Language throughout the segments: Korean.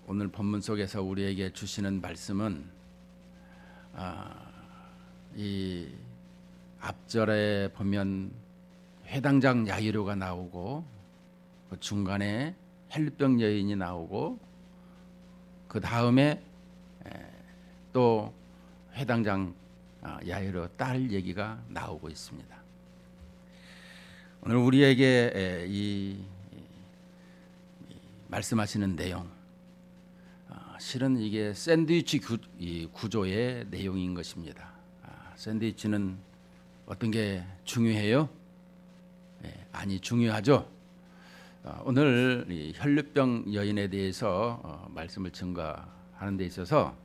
오늘 본문 속에서 우리에게 주시는 말씀은 이 앞절에 보면 회당장 야이로가 나오고 그 중간에 혈병 여인이 나오고 그 다음에 또 회당장 야이로 딸 얘기가 나오고 있습니다. 오늘 우리에게 이 말씀하시는 내용, 실은 이게 샌드위치 구조의 내용인 것입니다. 샌드위치는 어떤 게 중요해요? 아니, 중요하죠. 오늘 이 혈류병 여인에 대해서 말씀을 증거하는 데 있어서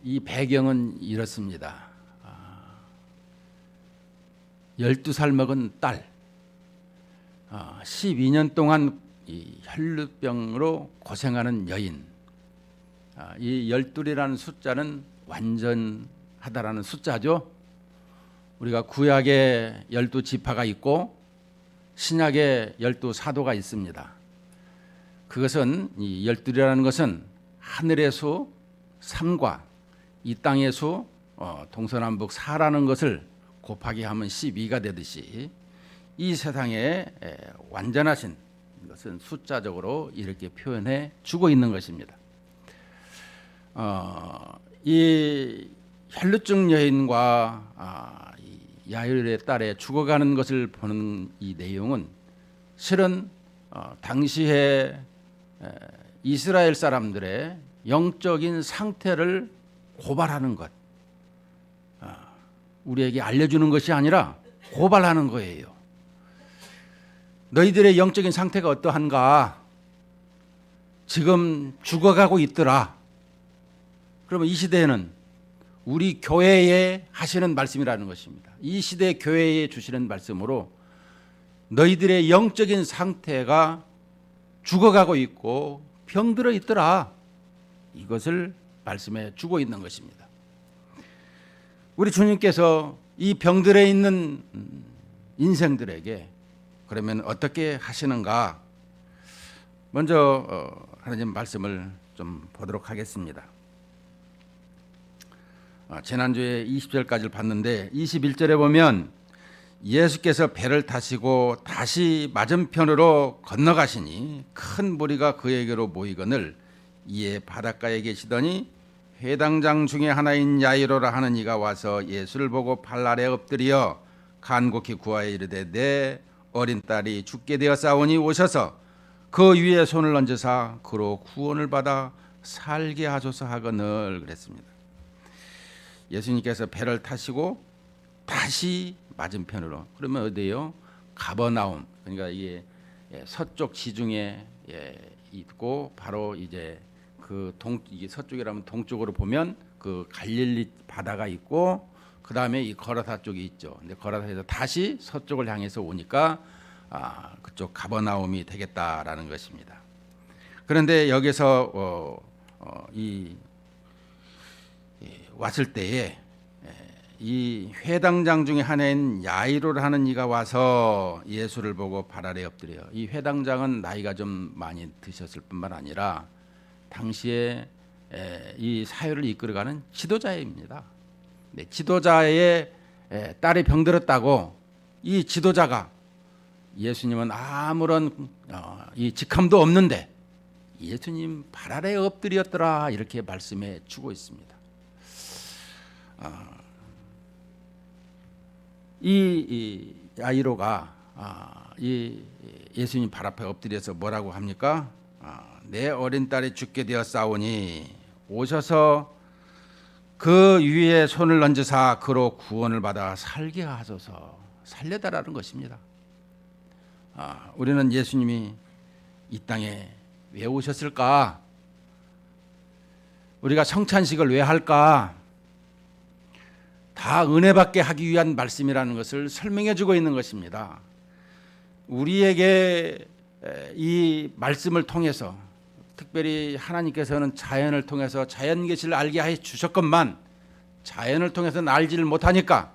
이 배경은 이렇습니다. 12살 먹은 딸, 12년 동안 이 혈류병으로 고생하는 여인. 이 12이라는 숫자는 완전하다라는 숫자죠. 우리가 구약에 12지파가 있고 신약에 12사도가 있습니다. 그것은 이 12이라는 것은 하늘의 수 3과 이 땅의 수 동서남북 4라는 것을 곱하기 하면 12가 되듯이 이 세상에 완전하신 것은 숫자적으로 이렇게 표현해 주고 있는 것입니다. 이 혈루증 여인과 야일의 딸의 죽어가는 것을 보는 이 내용은 실은 당시에 이스라엘 사람들의 영적인 상태를 고발하는 것, 우리에게 알려주는 것이 아니라 고발하는 거예요. 너희들의 영적인 상태가 어떠한가? 지금 죽어가고 있더라. 그러면 이 시대에는 우리 교회에 하시는 말씀이라는 것입니다. 이 시대 교회에 주시는 말씀으로 너희들의 영적인 상태가 죽어가고 있고 병들어 있더라. 이것을 말씀해 주고 있는 것입니다. 우리 주님께서 이 병들어 있는 인생들에게 그러면 어떻게 하시는가? 먼저 하나님 말씀을 좀 보도록 하겠습니다. 지난주에 20절까지를 봤는데 21절에 보면 예수께서 배를 타시고 다시 맞은편으로 건너가시니 큰 무리가 그에게로 모이거늘 이에 바닷가에 계시더니 회당장 중에 하나인 야이로라 하는 이가 와서 예수를 보고 발 아래 엎드려 간곡히 구하여 이르되 내 어린 딸이 죽게 되었사오니 오셔서 그 위에 손을 얹으사 그로 구원을 받아 살게 하소서 하거늘 그랬습니다. 예수님께서 배를 타시고 다시 맞은편으로, 그러면 어디예요? 가버나움, 그러니까 이게 서쪽 지중해 있고 바로 이제 그 이게 서쪽이라면 동쪽으로 보면 그 갈릴리 바다가 있고 그 다음에 이 거라사 쪽이 있죠. 근데 거라사에서 다시 서쪽을 향해서 오니까 그쪽 가버나움이 되겠다라는 것입니다. 그런데 여기서 왔을 때에 이 회당장 중에 하나인 야이로를 하는 이가 와서 예수를 보고 발 아래 엎드려요. 이 회당장은 나이가 좀 많이 드셨을 뿐만 아니라 당시에 이 사회를 이끌어가는 지도자입니다. 네, 지도자의 딸이 병들었다고 이 지도자가 예수님은 아무런 이 직함도 없는데 예수님 발 아래 엎드렸더라 이렇게 말씀해 주고 있습니다. 이 야이로가 이 예수님 발 앞에 엎드려서 뭐라고 합니까? 내 어린 딸이 죽게 되었사오니 오셔서 그 위에 손을 얹으사 그로 구원을 받아 살게 하소서, 살려달라는 것입니다. 우리는 예수님이 이 땅에 왜 오셨을까? 우리가 성찬식을 왜 할까? 다 은혜받게 하기 위한 말씀이라는 것을 설명해 주고 있는 것입니다. 우리에게 이 말씀을 통해서 특별히 하나님께서는 자연을 통해서 자연 계시를 알게 해 주셨건만 자연을 통해서는 알지를 못하니까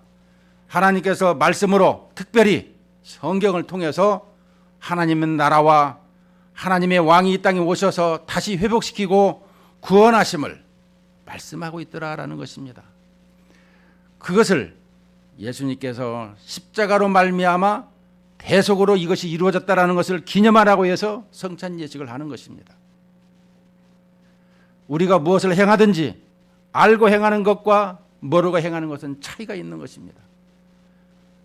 하나님께서 말씀으로 특별히 성경을 통해서 하나님의 나라와 하나님의 왕이 이 땅에 오셔서 다시 회복시키고 구원하심을 말씀하고 있더라라는 것입니다. 그것을 예수님께서 십자가로 말미암아 대속으로 이것이 이루어졌다라는 것을 기념하라고 해서 성찬 예식을 하는 것입니다. 우리가 무엇을 행하든지 알고 행하는 것과 모르고 행하는 것은 차이가 있는 것입니다.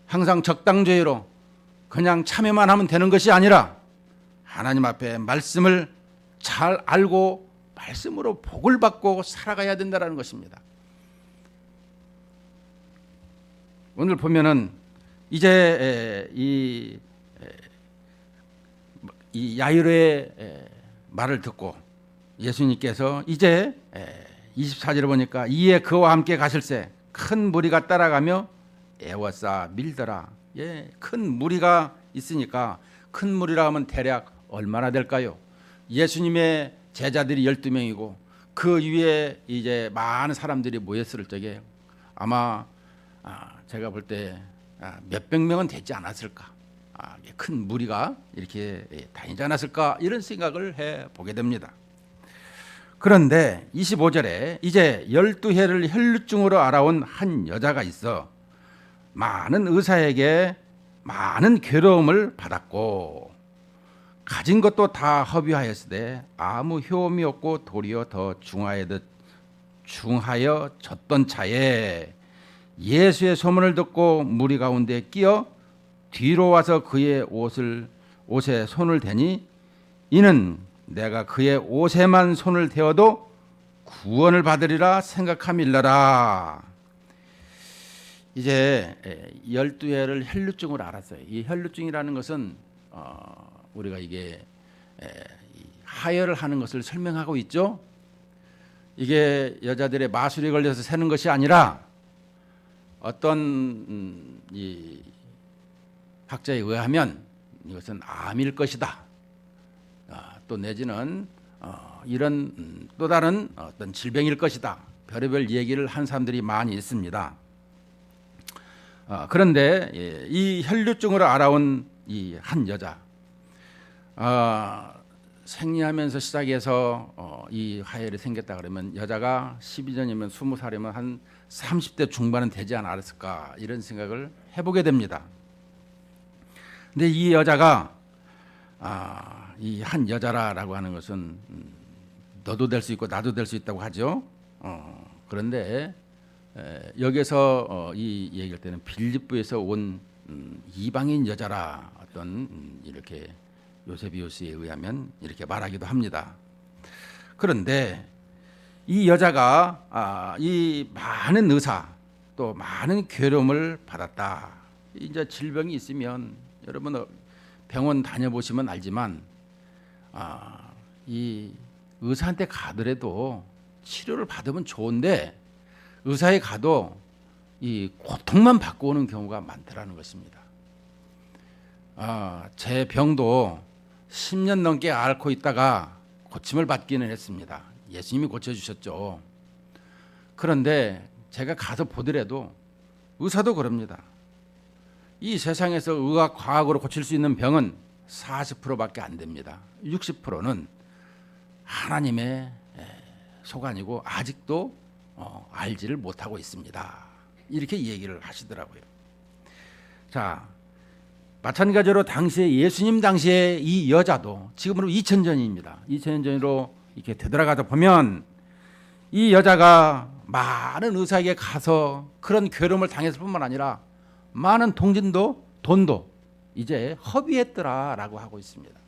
항상 적당죄로 그냥 참여만 하면 되는 것이 아니라 하나님 앞에 말씀을 잘 알고 말씀으로 복을 받고 살아가야 된다는 것입니다. 오늘 보면은 이제 이 야이로의 말을 듣고 예수님께서 이제 24절에 보니까 이에 그와 함께 가실새 큰 무리가 따라가며 애워싸 밀더라. 예, 큰 무리가 있으니까 큰 무리라 하면 대략 얼마나 될까요? 예수님의 제자들이 12명이고 그 위에 이제 많은 사람들이 모였을 적에 아마 제가 볼 때 몇백 명은 되지 않았을까? 큰 무리가 이렇게 다니지 않았을까? 이런 생각을 해보게 됩니다. 그런데 25절에 이제 12해를 혈루증으로 알아온 한 여자가 있어 많은 의사에게 많은 괴로움을 받았고 가진 것도 다 허비하였으되 아무 효험이 없고 도리어 더 중하여졌던 차에 예수의 소문을 듣고 무리 가운데 끼어 뒤로 와서 그의 옷에 손을 대니 이는 내가 그의 옷에만 손을 대어도 구원을 받으리라 생각함일러라. 이제 12해를 혈루증으로 알았어요. 이 혈루증이라는 것은 우리가 이게 하혈을 하는 것을 설명하고 있죠. 이게 여자들의 마술에 걸려서 새는 것이 아니라 어떤 이 학자에 의하면 이것은 암일 것이다. 또 내지는 이런 또 다른 어떤 질병일 것이다. 별의별 얘기를 한 사람들이 많이 있습니다. 그런데 이 혈류증으로 알아온 이 한 여자 생리하면서 시작해서 이 하혈이 생겼다 그러면 여자가 12년이면 20살이면 한 30대 중반은 되지 않았을까 이런 생각을 해보게 됩니다. 근데 이 여자가 이 한 여자라고 하는 것은 너도 될 수 있고 나도 될 수 있다고 하죠. 그런데 여기서 이 얘기할 때는 빌립보에서 온 이방인 여자라 어떤 이렇게 요세비우스에 의하면 이렇게 말하기도 합니다. 그런데 이 여자가 이 많은 의사 또 많은 괴로움을 받았다. 이제 질병이 있으면 여러분 병원 다녀보시면 알지만 이 의사한테 가더라도 치료를 받으면 좋은데 의사에 가도 이 고통만 받고 오는 경우가 많더라는 것입니다. 제 병도 10년 넘게 앓고 있다가 고침을 받기는 했습니다. 예수님이 고쳐주셨죠. 그런데 제가 가서 보더라도 의사도 그럽니다. 이 세상에서 의학, 과학으로 고칠 수 있는 병은 40%밖에 안 됩니다. 60%는 하나님의 소관이고 아직도 알지를 못하고 있습니다. 이렇게 얘기를 하시더라고요. 자, 마찬가지로 당시에 예수님 당시에 이 여자도 지금으로 2000년입니다. 2000년 전으로 이렇게 되돌아가다 보면 이 여자가 많은 의사에게 가서 그런 괴로움을 당했을 뿐만 아니라 많은 돈도 이제 허비했더라라고 하고 있습니다.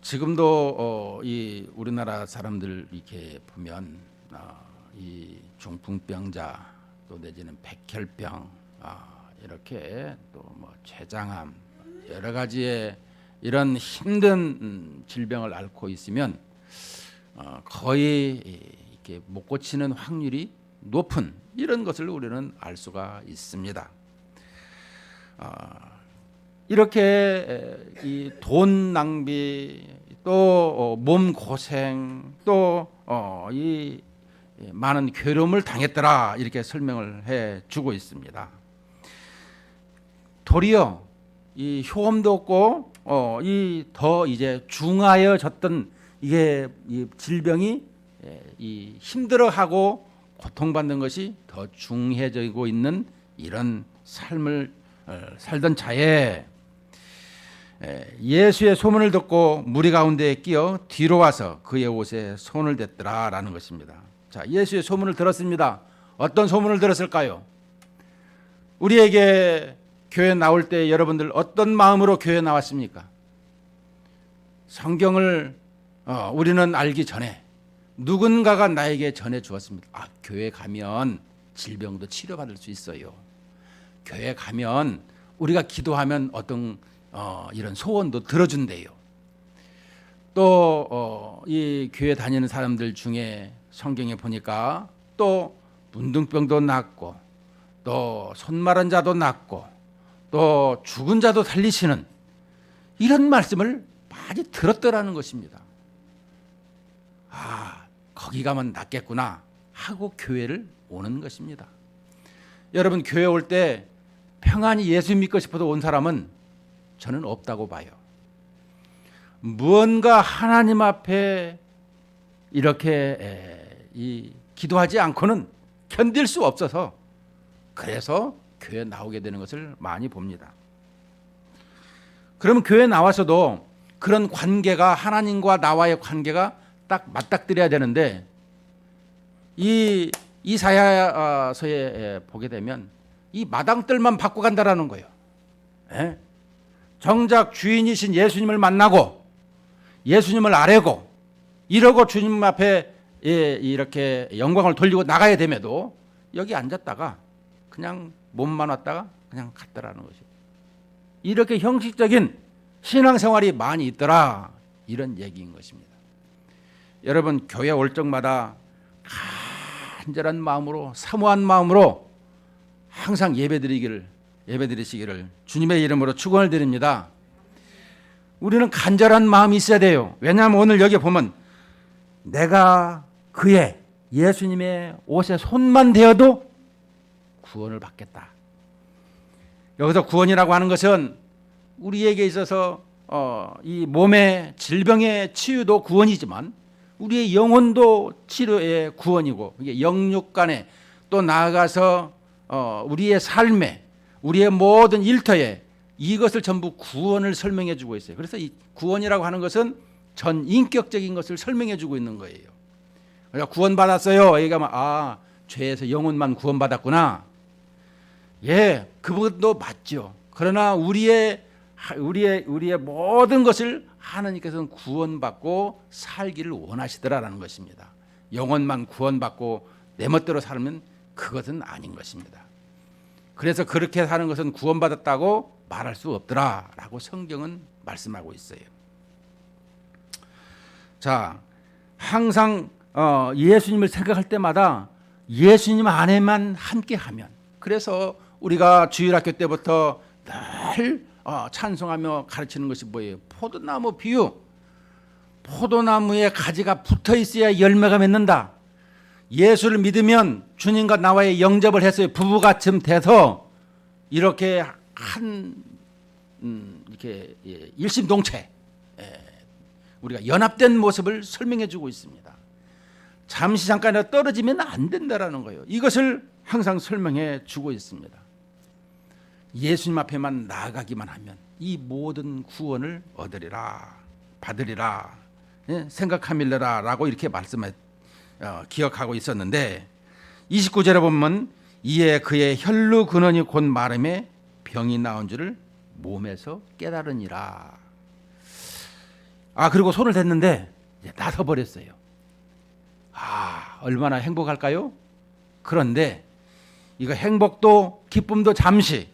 지금도 이 우리나라 사람들 이렇게 보면 이 중풍병자 또 내지는 백혈병 이렇게 또 뭐 췌장암 여러 가지의 이런 힘든 질병을 앓고 있으면 거의 이렇게 못 고치는 확률이 높은 이런 것을 우리는 알 수가 있습니다. 이렇게 이 돈 낭비 또 몸 고생 또 이 많은 괴로움을 당했더라 이렇게 설명을 해주고 있습니다. 도리어 이 효험도 없고 이 더 이제 중하여졌던 이게 이 질병이 이 힘들어하고 고통받는 것이 더 중해지고 있는 이런 삶을 살던 차에 예수의 소문을 듣고 무리 가운데에 끼어 뒤로 와서 그의 옷에 손을 댔더라라는 것입니다. 자, 예수의 소문을 들었습니다. 어떤 소문을 들었을까요? 우리에게 교회 나올 때 여러분들 어떤 마음으로 교회 나왔습니까? 성경을 우리는 알기 전에 누군가가 나에게 전해 주었습니다. 아, 교회 가면 질병도 치료받을 수 있어요. 교회 가면 우리가 기도하면 어떤 이런 소원도 들어준대요. 또 이 교회 다니는 사람들 중에 성경에 보니까 또 문둥병도 낫고 또 손마른 자도 낫고 또 죽은 자도 살리시는 이런 말씀을 많이 들었더라는 것입니다. 아, 거기 가면 낫겠구나 하고 교회를 오는 것입니다. 여러분, 교회 올 때 평안히 예수 믿고 싶어서 온 사람은 저는 없다고 봐요. 무언가 하나님 앞에 이렇게 기도하지 않고는 견딜 수 없어서 그래서 교회 나오게 되는 것을 많이 봅니다. 그러면 교회 나와서도 그런 관계가 하나님과 나와의 관계가 딱 맞닥뜨려야 되는데 이 이사야서에 보게 되면 이 마당들만 받고 간다라는 거예요. 예? 정작 주인이신 예수님을 만나고 예수님을 아뢰고 이러고 주님 앞에 이렇게 영광을 돌리고 나가야 됨에도 여기 앉았다가 그냥 몸만 왔다가 그냥 갔더라는 것이에요. 이렇게 형식적인 신앙생활이 많이 있더라, 이런 얘기인 것입니다. 여러분, 교회 올 적마다 간절한 마음으로, 사모한 마음으로 항상 예배드리시기를 주님의 이름으로 축원을 드립니다. 우리는 간절한 마음이 있어야 돼요. 왜냐하면 오늘 여기 보면 내가 그의 예수님의 옷에 손만 대어도 구원을 받겠다. 여기서 구원이라고 하는 것은 우리에게 있어서 이 몸의 질병의 치유도 구원이지만 우리의 영혼도 치료의 구원이고, 이게 영육 간에 또 나아가서 우리의 삶에, 우리의 모든 일터에 이것을 전부 구원을 설명해 주고 있어요. 그래서 이 구원이라고 하는 것은 전 인격적인 것을 설명해 주고 있는 거예요. 그러니까 구원받았어요 얘기하면 아, 죄에서 영혼만 구원받았구나. 예, 그 부분도 맞죠. 그러나 우리의 모든 것을 하나님께서는 구원받고 살기를 원하시더라라는 것입니다. 영혼만 구원받고 내 멋대로 살면 그것은 아닌 것입니다. 그래서 그렇게 사는 것은 구원받았다고 말할 수 없더라라고 성경은 말씀하고 있어요. 자, 항상 예수님을 생각할 때마다 예수님 안에만 함께하면, 그래서 우리가 주일학교 때부터 늘 찬송하며 가르치는 것이 뭐예요? 포도나무 비유. 포도나무에 가지가 붙어 있어야 열매가 맺는다. 예수를 믿으면 주님과 나와의 영접을 해서 부부같이 돼서 이렇게 이렇게 일심동체 우리가 연합된 모습을 설명해 주고 있습니다. 잠시 잠깐 떨어지면 안 된다라는 거예요. 이것을 항상 설명해 주고 있습니다. 예수님 앞에만 나아가기만 하면 이 모든 구원을 얻으리라, 받으리라, 생각함일러라 라고 이렇게 말씀해 기억하고 있었는데 29절에 보면 이에 그의 혈루 근원이 곧 마름에 병이 나온 줄을 몸에서 깨달으니라. 아, 그리고 손을 댔는데 나서 버렸어요. 아, 얼마나 행복할까요? 그런데 이거 행복도 기쁨도 잠시,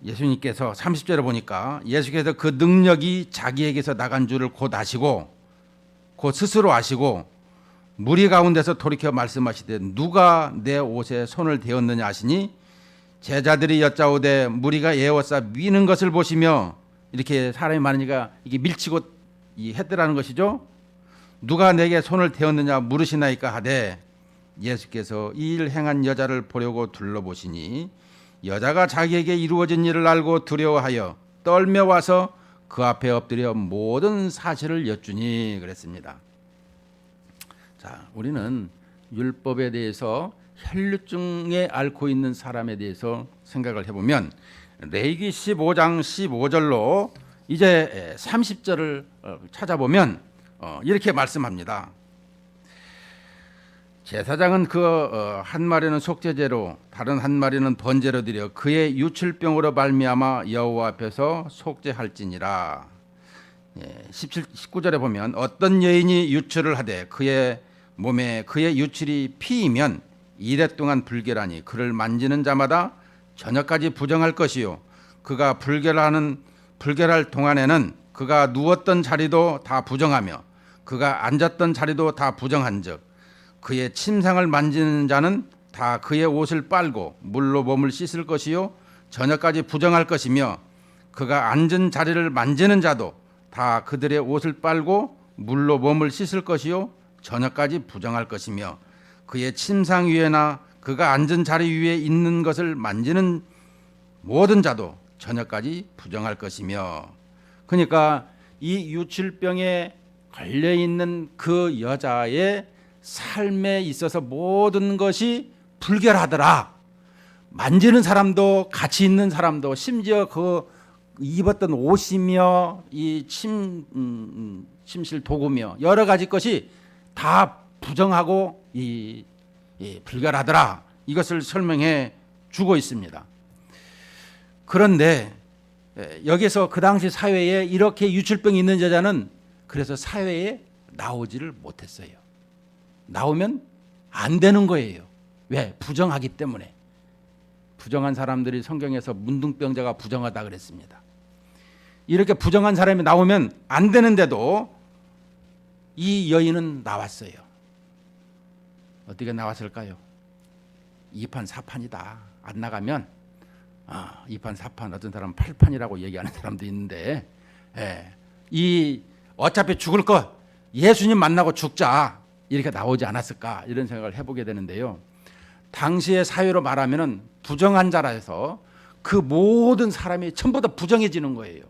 예수님께서 30절에 보니까 예수께서 그 능력이 자기에게서 나간 줄을 곧 아시고 곧 스스로 아시고 무리 가운데서 돌이켜 말씀하시되 누가 내 옷에 손을 대었느냐 하시니 제자들이 여짜오되 무리가 에워싸 미는 것을 보시며, 이렇게 사람이 많으니까 이게 밀치고 했더라는 것이죠. 누가 내게 손을 대었느냐 물으시나이까 하되 예수께서 이 일 행한 여자를 보려고 둘러보시니 여자가 자기에게 이루어진 일을 알고 두려워하여 떨며 와서 그 앞에 엎드려 모든 사실을 여쭈니 그랬습니다. 자, 우리는 율법에 대해서 혈류증에 앓고 있는 사람에 대해서 생각을 해보면 레위기 15장 15절로 이제 30절을 찾아보면 이렇게 말씀합니다. 제사장은 그 한 마리는 속죄제로 다른 한 마리는 번제로 드려 그의 유출병으로 말미암아 여호와 앞에서 속죄할지니라. 19절에 보면 어떤 여인이 유출을 하되 그의 몸에 그의 유출이 피이면 이래 동안 불결하니 그를 만지는 자마다 저녁까지 부정할 것이요 그가 불결할 동안에는 그가 누웠던 자리도 다 부정하며 그가 앉았던 자리도 다 부정한즉 그의 침상을 만지는 자는 다 그의 옷을 빨고 물로 몸을 씻을 것이요 저녁까지 부정할 것이며 그가 앉은 자리를 만지는 자도 다 그들의 옷을 빨고 물로 몸을 씻을 것이요 저녁까지 부정할 것이며 그의 침상 위에나 그가 앉은 자리 위에 있는 것을 만지는 모든 자도 저녁까지 부정할 것이며. 그러니까 이 유출병에 걸려 있는 그 여자의 삶에 있어서 모든 것이 불결하더라. 만지는 사람도 같이 있는 사람도 심지어 그 입었던 옷이며 이 침실 도구며 여러 가지 것이 다 부정하고 불결하더라. 이것을 설명해 주고 있습니다. 그런데 여기서 그 당시 사회에 이렇게 유출병이 있는 여자는 그래서 사회에 나오지를 못했어요. 나오면 안 되는 거예요. 왜? 부정하기 때문에. 부정한 사람들이 성경에서 문둥병자가 부정하다 그랬습니다. 이렇게 부정한 사람이 나오면 안 되는데도 이 여인은 나왔어요. 어떻게 나왔을까요? 2판 4판이다. 안 나가면 2판 4판, 어떤 사람은 8판이라고 얘기하는 사람도 있는데, 이 어차피 죽을 것 예수님 만나고 죽자 이렇게 나오지 않았을까 이런 생각을 해보게 되는데요. 당시의 사회로 말하면은 부정한 자라 해서 그 모든 사람이 전부 다 부정해지는 거예요.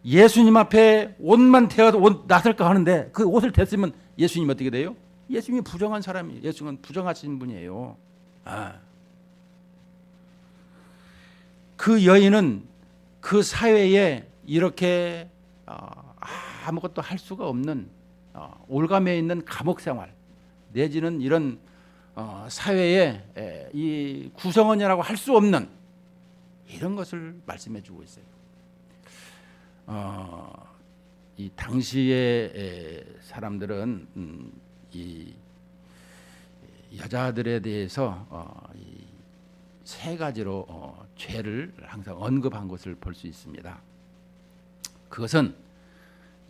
예수님 앞에 옷만 태워도 옷 나설까 하는데 그 옷을 댔으면 예수님 어떻게 돼요? 예수님이 부정한 사람이에요. 예수님은 부정하신 분이에요. 그 여인은 그 사회에 이렇게 아무것도 할 수가 없는 올가매어 있는 감옥 생활 내지는 이런 사회에 이 구성원이라고 할 수 없는 이런 것을 말씀해 주고 있어요. 이 당시의 사람들은 이 여자들에 대해서 이 세 가지로 죄를 항상 언급한 것을 볼 수 있습니다. 그것은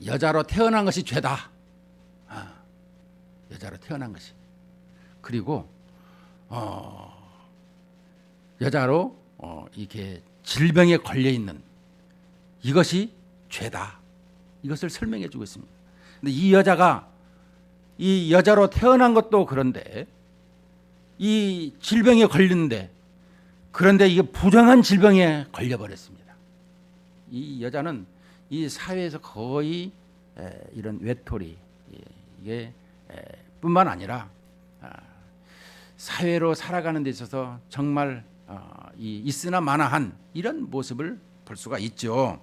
여자로 태어난 것이 죄다. 여자로 태어난 것이. 그리고 여자로 이렇게 질병에 걸려 있는 이것이 죄다. 이것을 설명해 주고 있습니다. 근데 이 여자가 이 여자로 태어난 것도 그런데 이 질병에 걸리는데 그런데 이게 부정한 질병에 걸려버렸습니다. 이 여자는 이 사회에서 거의 이런 외톨이 이게 뿐만 아니라 사회로 살아가는 데 있어서 정말 있으나 마나한 이런 모습을 볼 수가 있죠.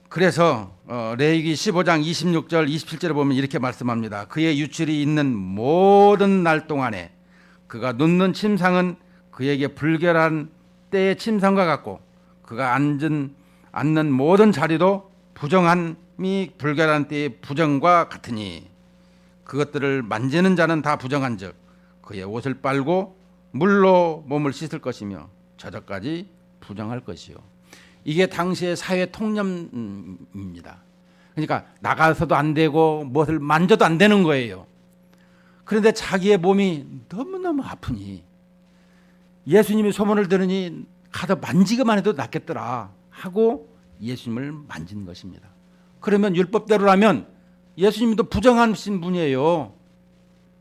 그래서 레위기 15장 26절 27절에 보면 이렇게 말씀합니다. 그의 유출이 있는 모든 날 동안에 그가 눕는 침상은 그에게 불결한 때의 침상과 같고 그가 앉는 모든 자리도 부정함이 불결한 때의 부정과 같으니 그것들을 만지는 자는 다 부정한즉 그의 옷을 빨고 물로 몸을 씻을 것이며 저녁까지 부정할 것이요. 이게 당시의 사회 통념입니다. 그러니까 나가서도 안 되고 무엇을 만져도 안 되는 거예요. 그런데 자기의 몸이 너무너무 아프니 예수님이 소문을 들으니 가서 만지기만 해도 낫겠더라 하고 예수님을 만진 것입니다. 그러면 율법대로라면 예수님도 부정하신 분이에요.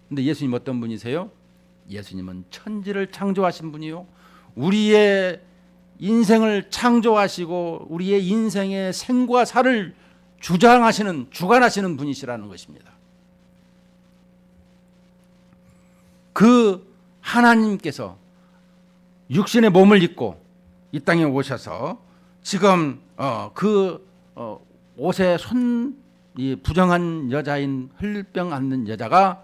근데 예수님 어떤 분이세요? 예수님은 천지를 창조하신 분이요 우리의 인생을 창조하시고 우리의 인생의 생과 사를 주관하시는 분이시라는 것입니다. 그 하나님께서 육신의 몸을 입고 이 땅에 오셔서 지금 옷에 이 부정한 여자인 혈병 앓는 여자가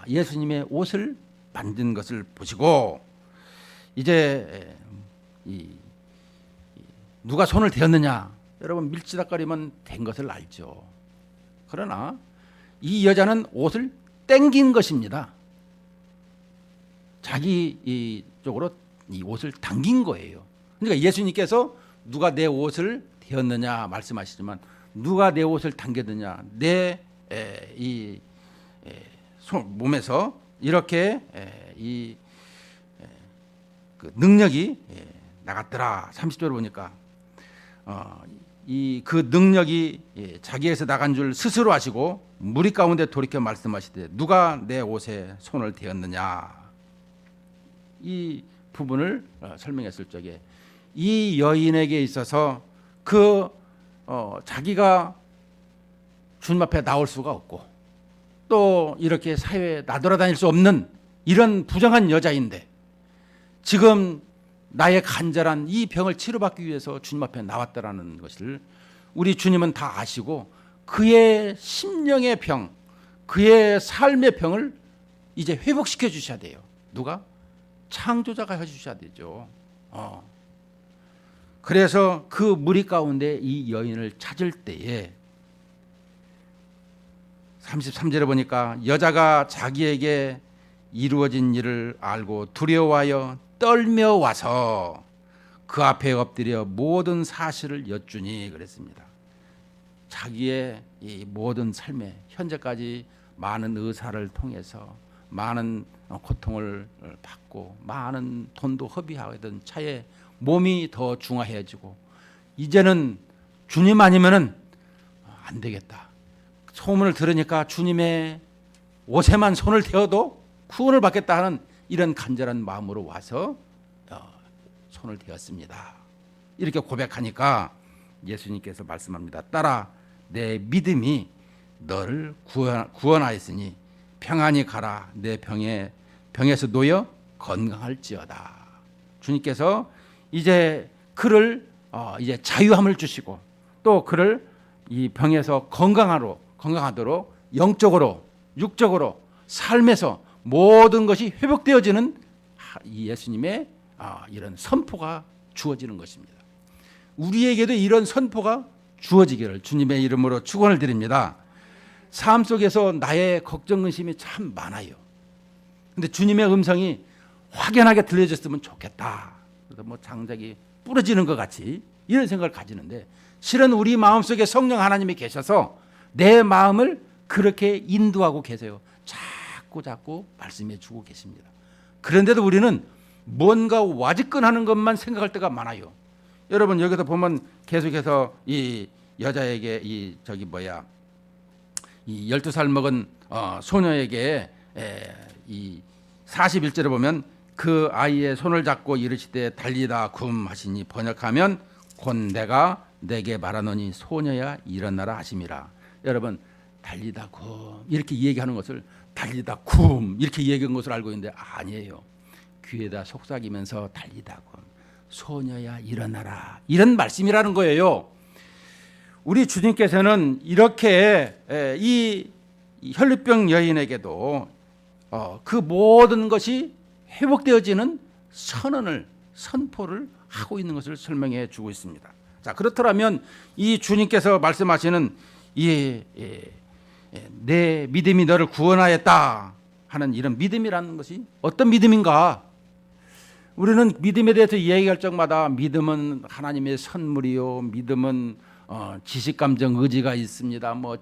예수님의 옷을 만든 것을 보시고 이제 누가 손을 대었느냐, 여러분 밀치닥거리면 된 것을 알죠. 그러나 이 여자는 옷을 땡긴 것입니다. 자기 쪽으로 이 옷을 당긴 거예요. 그러니까 예수님께서 누가 내 옷을 대었느냐 말씀하시지만 누가 내 옷을 당겼느냐, 내 몸에서 이렇게 그 능력이 나갔더라. 30절을 보니까 그 능력이 자기에서 나간 줄 스스로 아시고 무리 가운데 돌이켜 말씀하시되 누가 내 옷에 손을 대었느냐. 이 부분을 설명했을 적에 이 여인에게 있어서 자기가 주님 앞에 나올 수가 없고 또 이렇게 사회에 나돌아다닐 수 없는 이런 부정한 여자인데 지금 나의 간절한 이 병을 치료받기 위해서 주님 앞에 나왔다라는 것을 우리 주님은 다 아시고 그의 심령의 병, 그의 삶의 병을 이제 회복시켜 주셔야 돼요. 누가? 창조자가 해주셔야 되죠. 그래서 그 무리 가운데 이 여인을 찾을 때에 33절에 보니까 여자가 자기에게 이루어진 일을 알고 두려워하여 떨며 와서 그 앞에 엎드려 모든 사실을 여쭈니 그랬습니다. 자기의 이 모든 삶에 현재까지 많은 의사를 통해서 많은 고통을 받고 많은 돈도 허비하던 차에 몸이 더 중화해지고 이제는 주님 아니면은 안 되겠다. 소문을 들으니까 주님의 옷에만 손을 대어도 구원을 받겠다 하는 이런 간절한 마음으로 와서 손을 대었습니다. 이렇게 고백하니까 예수님께서 말씀합니다. 따라 내 믿음이 너를 구원하였으니 평안히 가라. 내 병에서 놓여 건강할지어다. 주님께서 이제 그를 이제 자유함을 주시고 또 그를 이 병에서 건강하도록 영적으로 육적으로 삶에서 모든 것이 회복되어지는 이 예수님의 이런 선포가 주어지는 것입니다. 우리에게도 이런 선포가 주어지기를 주님의 이름으로 축원을 드립니다. 삶 속에서 나의 걱정 근심이 참 많아요. 근데 주님의 음성이 확연하게 들려졌으면 좋겠다. 그래서 뭐 장작이 부러지는 것 같이 이런 생각을 가지는데 실은 우리 마음속에 성령 하나님이 계셔서 내 마음을 그렇게 인도하고 계세요. 자꾸 말씀해 주고 계십니다. 그런데도 우리는 뭔가 와지끈하는 것만 생각할 때가 많아요. 여러분 여기서 보면 계속해서 이 여자에게 이 12살 먹은 소녀에게 이 41절에 보면 그 아이의 손을 잡고 이르시되 달리다 굼 하시니 번역하면 곧 내가 내게 말하노니 소녀야 일어나라 하심이라. 여러분 달리다 굼 이렇게 얘기하는 것을 달리다 굼 이렇게 얘기한 것을 알고 있는데 아니에요. 귀에다 속삭이면서 달리다 굼 소녀야 일어나라 이런 말씀이라는 거예요. 우리 주님께서는 이렇게 이 혈루병 여인에게도 그 모든 것이 회복되어지는 선포를 하고 있는 것을 설명해 주고 있습니다. 자, 그렇더라면 이 주님께서 말씀하시는 내 믿음이 너를 구원하였다 하는 이런 믿음이라는 것이 어떤 믿음인가? 우리는 믿음에 대해서 얘기할 적마다 믿음은 하나님의 선물이요, 믿음은 지식, 감정, 의지가 있습니다. 뭐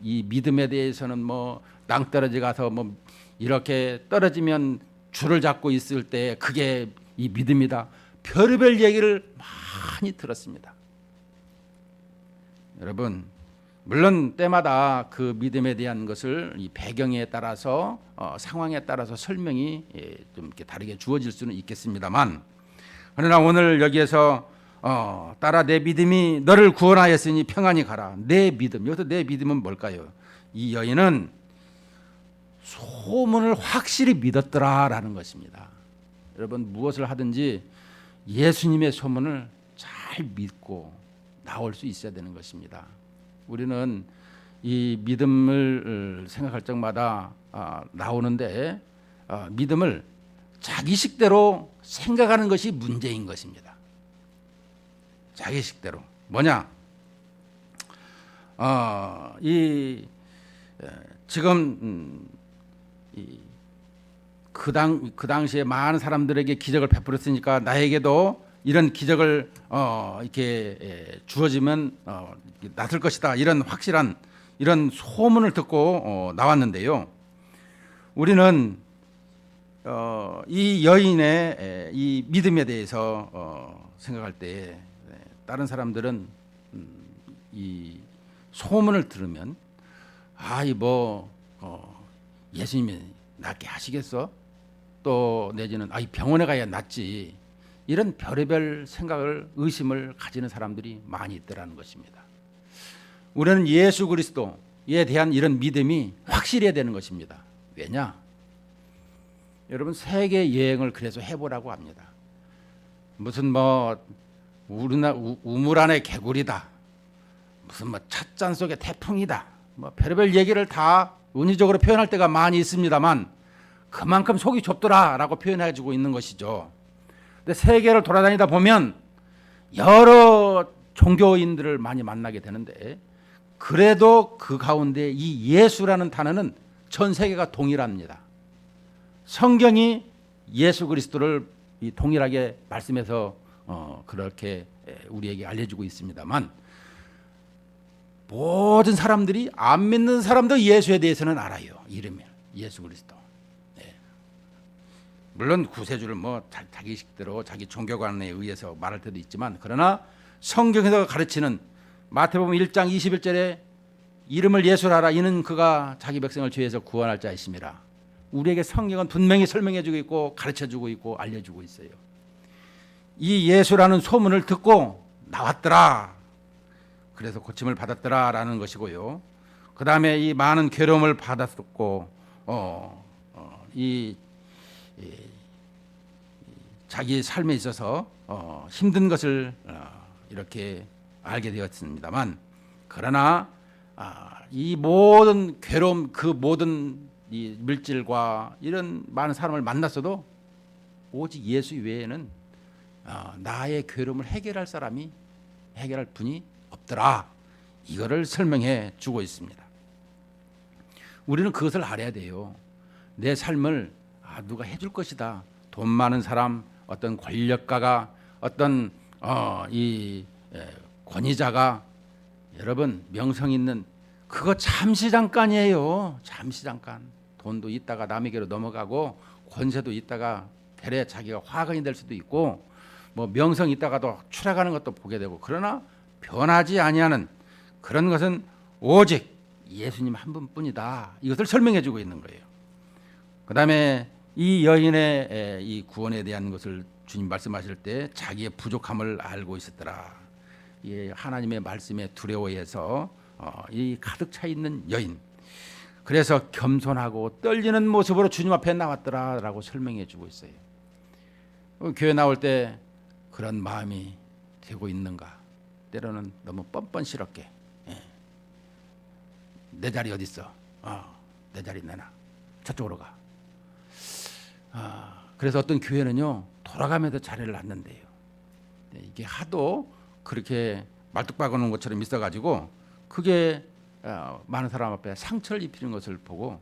이 믿음에 대해서는 뭐 낭떠러지 가서 뭐 이렇게 떨어지면 줄을 잡고 있을 때 그게 이 믿음이다. 별의별 얘기를 많이 들었습니다. 여러분, 물론 때마다 그 믿음에 대한 것을 이 배경에 따라서 상황에 따라서 설명이 좀 이렇게 다르게 주어질 수는 있겠습니다만 그러나 오늘 여기에서 따라 내 믿음이 너를 구원하였으니 평안히 가라. 내 믿음, 여기서 내 믿음은 뭘까요? 이 여인은 소문을 확실히 믿었더라라는 것입니다. 여러분 무엇을 하든지 예수님의 소문을 잘 믿고 나올 수 있어야 되는 것입니다. 우리는 이 믿음을 생각할 적마다 나오는데 믿음을 자기식대로 생각하는 것이 문제인 것입니다. 자기식대로 뭐냐? 지금 그 당시에 많은 사람들에게 기적을 베풀었으니까 나에게도 이런 기적을 이렇게 주어지면 낫을 것이다. 이런 확실한 이런 소문을 듣고 나왔는데요. 우리는 이 여인의 이 믿음에 대해서 생각할 때 다른 사람들은 이 소문을 들으면 예수님이 낫게 하시겠어? 또 내지는 이 병원에 가야 낫지. 이런 별의별 생각을 의심을 가지는 사람들이 많이 있더라는 것입니다. 우리는 예수 그리스도에 대한 이런 믿음이 확실해야 되는 것입니다. 왜냐? 여러분 세계 여행을 그래서 해보라고 합니다. 무슨 우물 안의 개구리다. 무슨 찻잔 속의 태풍이다. 별의별 얘기를 다 은유적으로 표현할 때가 많이 있습니다만 그만큼 속이 좁더라라고 표현해주고 있는 것이죠. 근데 세계를 돌아다니다 보면 여러 종교인들을 많이 만나게 되는데 그래도 그 가운데 이 예수라는 단어는 전 세계가 동일합니다. 성경이 예수 그리스도를 동일하게 말씀해서 그렇게 우리에게 알려주고 있습니다만 모든 사람들이 안 믿는 사람도 예수에 대해서는 알아요. 이름이 예수 그리스도. 물론 구세주를 자기식대로 자기 종교관에 의해서 말할 때도 있지만 그러나 성경에서 가르치는 마태복음 1장 21절에 이름을 예수라 하라. 이는 그가 자기 백성을 죄에서 구원할 자이심이라. 우리에게 성경은 분명히 설명해주고 있고 가르쳐주고 있고 알려주고 있어요. 이 예수라는 소문을 듣고 나왔더라. 그래서 고침을 받았더라라는 것이고요. 그 다음에 이 많은 괴로움을 받았고 자기의 삶에 있어서 힘든 것을 이렇게 알게 되었습니다만 그러나 이 모든 괴로움 그 모든 이 물질과 이런 많은 사람을 만났어도 오직 예수 외에는 나의 괴로움을 해결할 분이 없더라. 이거를 설명해 주고 있습니다. 우리는 그것을 알아야 돼요. 내 삶을 누가 해줄 것이다. 돈 많은 사람, 어떤 권력가가, 어떤 이 권위자가, 여러분 명성 있는 그거 잠시 잠깐이에요. 잠시 잠깐. 돈도 있다가 남에게로 넘어가고 권세도 있다가 대래 자기가 화근이 될 수도 있고 명성 있다가도 추락하는 것도 보게 되고 그러나 변하지 아니하는 그런 것은 오직 예수님 한 분뿐이다. 이것을 설명해 주고 있는 거예요. 그 다음에 이 여인의 이 구원에 대한 것을 주님 말씀하실 때 자기의 부족함을 알고 있었더라. 하나님의 말씀에 두려워해서 이 가득 차 있는 여인. 그래서 겸손하고 떨리는 모습으로 주님 앞에 나왔더라라고 설명해 주고 있어요. 교회 나올 때 그런 마음이 되고 있는가? 때로는 너무 뻔뻔스럽게 내 자리 어디 있어? 내 자리 내놔. 저쪽으로 가. 그래서 어떤 교회는요 돌아가면서 자리를 놨는데요. 이게 하도 그렇게 말뚝박아놓은 것처럼 있어가지고 그게 많은 사람 앞에 상처를 입히는 것을 보고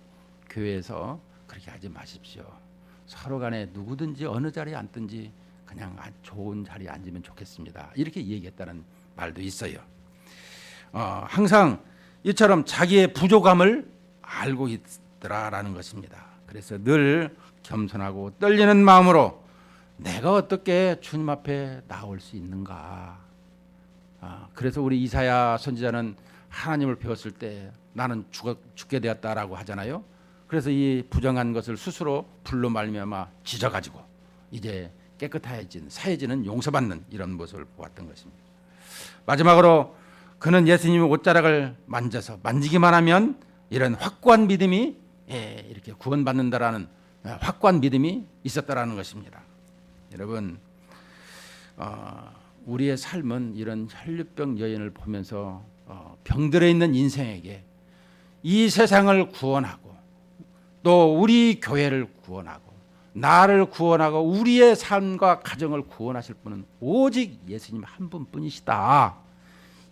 교회에서 그렇게 하지 마십시오. 서로 간에 누구든지 어느 자리에 앉든지 그냥 좋은 자리에 앉으면 좋겠습니다. 이렇게 얘기했다는 말도 있어요. 항상 이처럼 자기의 부족함을 알고 있더라라는 것입니다. 그래서 늘 겸손하고 떨리는 마음으로 내가 어떻게 주님 앞에 나올 수 있는가. 그래서 우리 이사야 선지자는 하나님을 배웠을 때 나는 죽게 되었다라고 하잖아요. 그래서 이 부정한 것을 스스로 불로 말미암아 지져가지고 이제 깨끗해지는 사해지는 용서받는 이런 모습을 보았던 것입니다. 마지막으로 그는 예수님의 옷자락을 만져서 만지기만 하면 이런 확고한 믿음이 이렇게 구원받는다라는 확고한 믿음이 있었다라는 것입니다. 여러분, 우리의 삶은 이런 혈류병 여인을 보면서 병들어 있는 인생에게 이 세상을 구원하고 또 우리 교회를 구원하고 나를 구원하고 우리의 삶과 가정을 구원하실 분은 오직 예수님 한 분뿐이시다.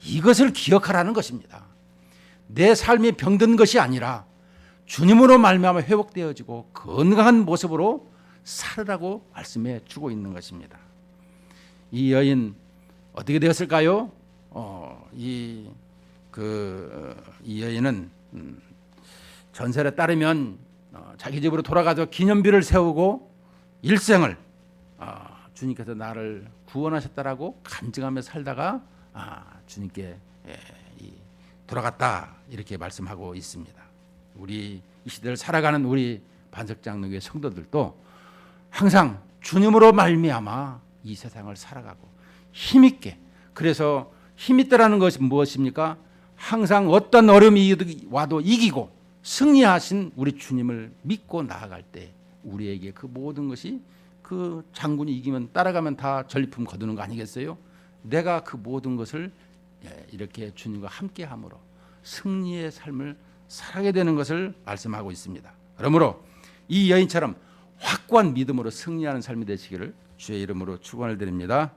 이것을 기억하라는 것입니다. 내 삶이 병든 것이 아니라 주님으로 말미암아 회복되어지고 건강한 모습으로 살으라고 말씀해 주고 있는 것입니다. 이 여인 어떻게 되었을까요? 이 여인은 전설에 따르면 자기 집으로 돌아가서 기념비를 세우고 일생을 주님께서 나를 구원하셨다라고 간증하며 살다가 주님께 돌아갔다 이렇게 말씀하고 있습니다. 우리 이 시대를 살아가는 우리 반석장로교회 성도들도 항상 주님으로 말미암아 이 세상을 살아가고 힘있게, 그래서 힘있다라는 것이 무엇입니까? 항상 어떤 어려움이 와도 이기고 승리하신 우리 주님을 믿고 나아갈 때 우리에게 그 모든 것이, 그 장군이 이기면 따라가면 다 전리품 거두는 거 아니겠어요? 내가 그 모든 것을 이렇게 주님과 함께함으로 승리의 삶을 살게 되는 것을 말씀하고 있습니다. 그러므로 이 여인처럼 확고한 믿음으로 승리하는 삶이 되시기를 주의 이름으로 축원을 드립니다.